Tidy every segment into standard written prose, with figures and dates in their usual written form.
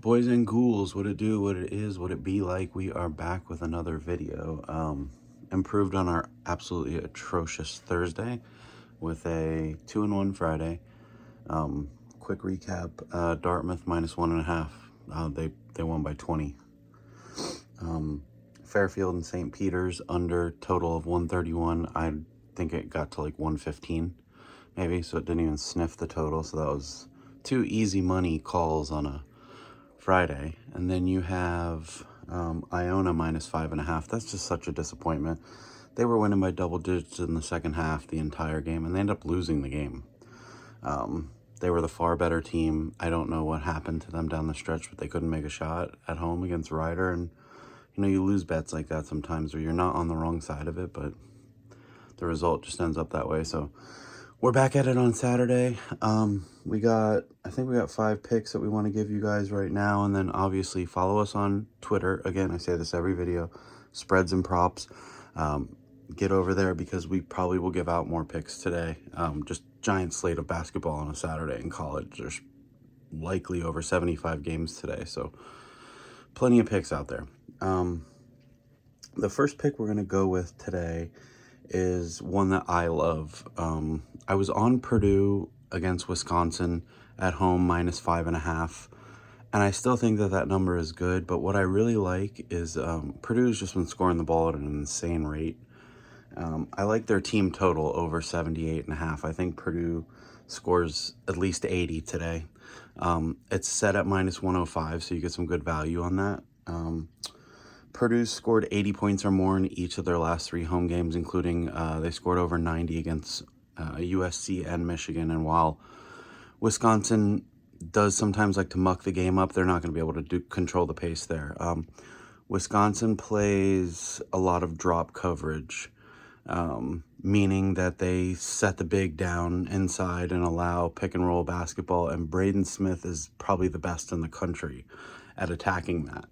Boys and ghouls, what it do, what it is, what it be like. We are back with another video. Improved on our absolutely atrocious Thursday with a 2-1 Friday. Quick recap, Dartmouth -1.5. They won by 20. Fairfield and St. Peter's under total of 131. I think it got to like 115 maybe, so it didn't even sniff the total. So that was two easy money calls on a Friday. And then you have Iona -5.5. That's just such a disappointment. They were winning by double digits in the second half the entire game, and they ended up losing the game. They were the far better team. I don't know what happened to them down the stretch, but they couldn't make a shot at home against Ryder. And you lose bets like that sometimes where you're not on the wrong side of it, but the result just ends up that way. So we're back at it on Saturday. I think we got 5 picks that we want to give you guys right now. And then obviously follow us on Twitter. Again, I say this every video, spreads and props. Get over there because we probably will give out more picks today. Just giant slate of basketball on a Saturday in college. There's likely over 75 games today. So plenty of picks out there. The first pick we're going to go with today is one that I love. I was on Purdue against Wisconsin at home -5.5, and I still think that number is good, but what I really like is Purdue's just been scoring the ball at an insane rate. I like their team total over 78.5. I think Purdue scores at least 80 today. It's set at -105, so you get some good value on that. Purdue scored 80 points or more in each of their last 3 home games, including they scored over 90 against USC and Michigan. And while Wisconsin does sometimes like to muck the game up, they're not going to be able to control the pace there. Wisconsin plays a lot of drop coverage, meaning that they set the big down inside and allow pick and roll basketball. And Braden Smith is probably the best in the country at attacking that.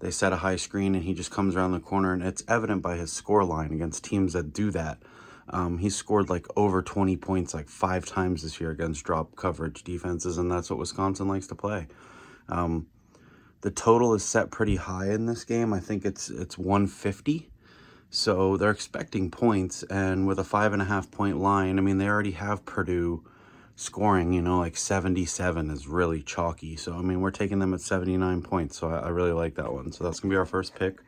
They set a high screen and he just comes around the corner, and it's evident by his score line against teams that do that. He's scored like over 20 points like 5 times this year against drop coverage defenses, and that's what Wisconsin likes to play. The total is set pretty high in this game. I think it's 150. So they're expecting points, and with a 5.5 point line, I mean, they already have Purdue scoring, like 77 is really chalky. So, I mean, we're taking them at 79 points. So I really like that one. So that's going to be our first pick.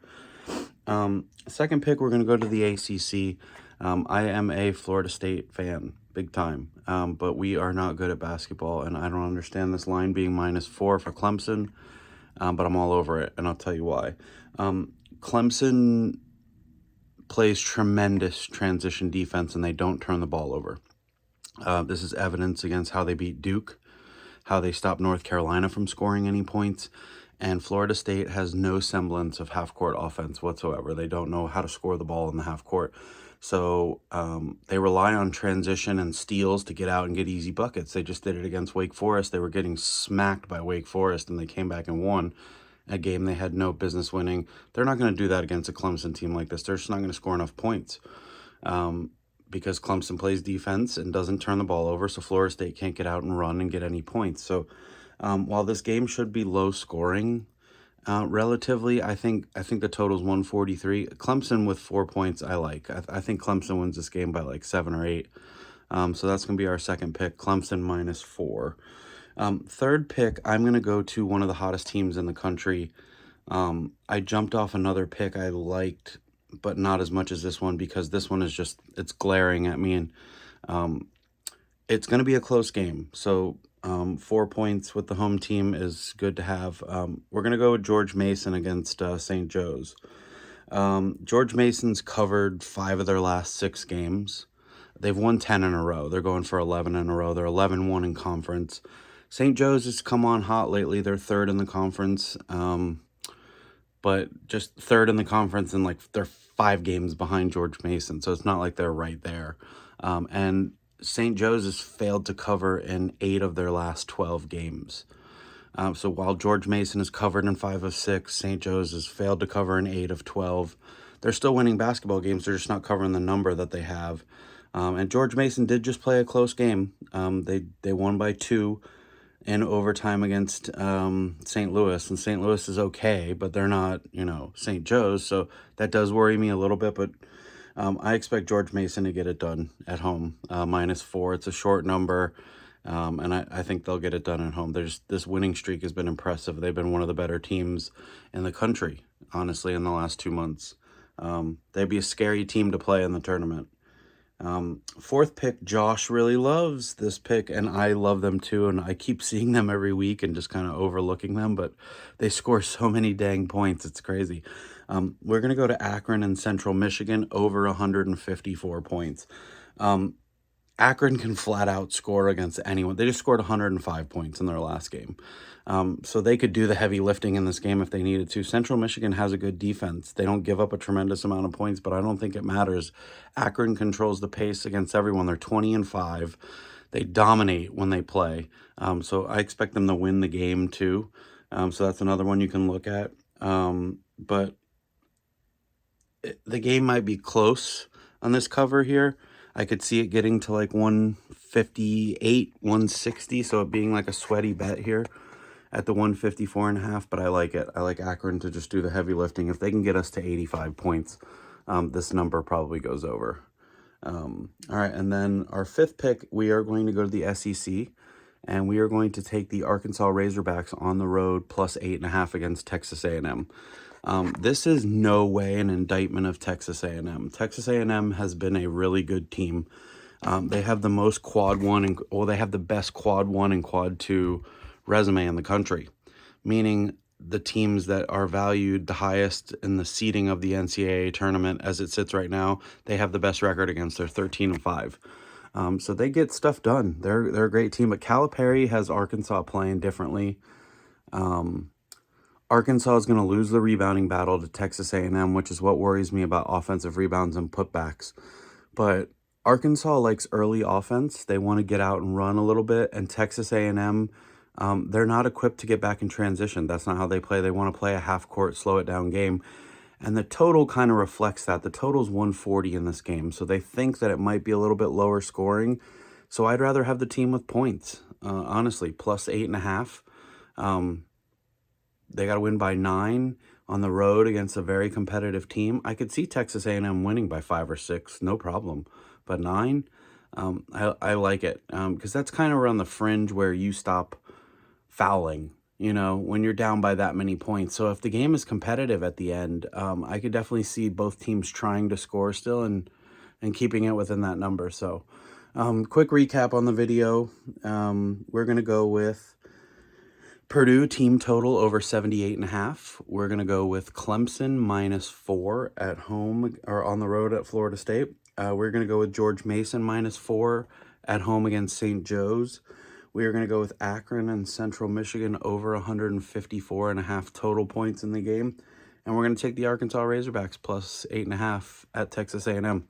Second pick, we're going to go to the ACC. I am a Florida State fan, big time. But we are not good at basketball, and I don't understand this line being -4 for Clemson. But I'm all over it, and I'll tell you why. Clemson plays tremendous transition defense, and they don't turn the ball over. This is evidence against how they beat Duke, how they stopped North Carolina from scoring any points, and Florida State has no semblance of half-court offense whatsoever. They don't know how to score the ball in the half-court. So they rely on transition and steals to get out and get easy buckets. They just did it against Wake Forest. They were getting smacked by Wake Forest, and they came back and won a game they had no business winning. They're not going to do that against a Clemson team like this. They're just not going to score enough points. Because Clemson plays defense and doesn't turn the ball over, so Florida State can't get out and run and get any points. So while this game should be low scoring relatively, I think the total is 143. Clemson with 4 points I like. I think Clemson wins this game by like 7 or 8. So that's going to be our second pick, Clemson -4. Third pick, I'm going to go to one of the hottest teams in the country. I jumped off another pick I liked, but not as much as this one, because this one is just, it's glaring at me, and it's going to be a close game. So 4 points with the home team is good to have. We're going to go with George Mason against St. Joe's. George Mason's covered 5 of their last 6 games. They've won 10 in a row. They're going for 11 in a row. They're 11-1 in conference. St. Joe's has come on hot lately. They're 3rd in the conference. But just 3rd in the conference, and like they're 5 games behind George Mason. So it's not like they're right there. And St. Joe's has failed to cover in 8 of their last 12 games. So while George Mason is covered in 5 of 6, St. Joe's has failed to cover in 8 of 12. They're still winning basketball games. They're just not covering the number that they have. And George Mason did just play a close game. They won by 2 in overtime against St. Louis, and St. Louis is okay, but they're not, you know, St. Joe's, so that does worry me a little bit, but I expect George Mason to get it done at home. -4, it's a short number, and I think they'll get it done at home. This winning streak has been impressive. They've been one of the better teams in the country, honestly, in the last 2 months. They'd be a scary team to play in the tournament. Fourth pick, Josh really loves this pick, and I love them too, and I keep seeing them every week and just kind of overlooking them, but they score so many dang points, it's crazy. We're going to go to Akron and Central Michigan over 154 points. Akron can flat out score against anyone. They just scored 105 points in their last game. So they could do the heavy lifting in this game if they needed to. Central Michigan has a good defense. They don't give up a tremendous amount of points, but I don't think it matters. Akron controls the pace against everyone. They're 20-5. They dominate when they play. So I expect them to win the game too. So that's another one you can look at. But the game might be close on this cover here. I could see it getting to like 158, 160, so it being like a sweaty bet here at the 154.5, but I like it. I like Akron to just do the heavy lifting. If they can get us to 85 points, this number probably goes over. All right, and then our fifth pick, we are going to go to the SEC, and we are going to take the Arkansas Razorbacks on the road +8.5 against Texas A&M. This is no way an indictment of Texas A&M. Texas A&M has been a really good team. They have the most quad 1 and they have the best quad 1 and quad 2 resume in the country, meaning the teams that are valued the highest in the seeding of the NCAA tournament as it sits right now, they have the best record against. They're 13-5. So they get stuff done. They're a great team, but Calipari has Arkansas playing differently. Arkansas is going to lose the rebounding battle to Texas A&M, which is what worries me about offensive rebounds and putbacks. But Arkansas likes early offense. They want to get out and run a little bit, and Texas A&M, they're not equipped to get back in transition. That's not how they play. They want to play a half-court, slow-it-down game, and the total kind of reflects that. The total's 140 in this game, so they think that it might be a little bit lower scoring. So I'd rather have the team with points, honestly, +8.5. They got to win by 9 on the road against a very competitive team. I could see Texas A&M winning by 5 or 6, no problem. But 9, I like it because that's kind of around the fringe where you stop fouling, you know, when you're down by that many points. So if the game is competitive at the end, I could definitely see both teams trying to score still and keeping it within that number. So quick recap on the video. We're going to go with Purdue team total over 78.5. We're going to go with Clemson -4 at home or on the road at Florida State. We're going to go with George Mason -4 at home against St. Joe's. We are going to go with Akron and Central Michigan over 154.5 total points in the game. And we're going to take the Arkansas Razorbacks +8.5 at Texas A&M.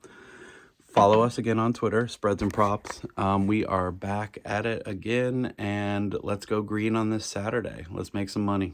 Follow us again on Twitter, Spreads and Props. We are back at it again, and let's go green on this Saturday. Let's make some money.